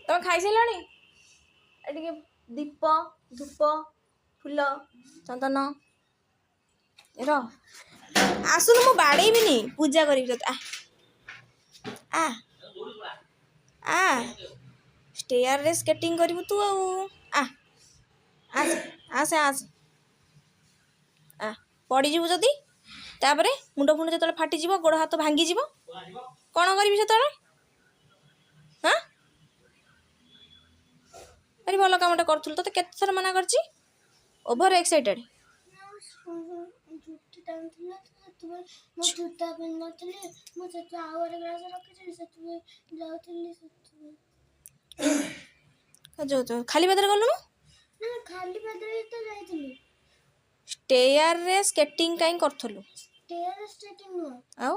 ତମେ ଖାଇସାରିଲଣି? ଟିକେ ଦୀପ ଧୂପ ଫୁଲ ଚନ୍ଦନ ର ଆସୁନୁ ମୁଁ ବାଡ଼େଇବିନି ପୂଜା କରିବି ତତେ। ଆ ଆ ଷ୍ଟେୟାରରେ ସ୍କେଟିଂ କରିବୁ ତୁ ଆଉ ଆସେ ଆସେ ଆସେ ଆ ପଡ଼ିଯିବୁ ଯଦି ତାପରେ ମୁଣ୍ଡ ଫୁଣ୍ଡ ଯେତେବେଳେ ଫାଟିଯିବ ଗୋଡ଼ ହାତ ଭାଙ୍ଗିଯିବ କ'ଣ କରିବି ସେତେବେଳେ? ହଁ ଆରେ ଭଲ କାମଟା କରୁଥିଲୁ ତତେ କେତେ ଥର ମନା କରିଛି? ଓଭର ଏକ୍ସାଇଟେଡ୍ ଖାଲି ପାଦରେ ଗଲୁଣୁ? ଷ୍ଟେୟାରରେ ସ୍କେଟିଂ କାହିଁ କରୁଥିଲୁ? ଆଉ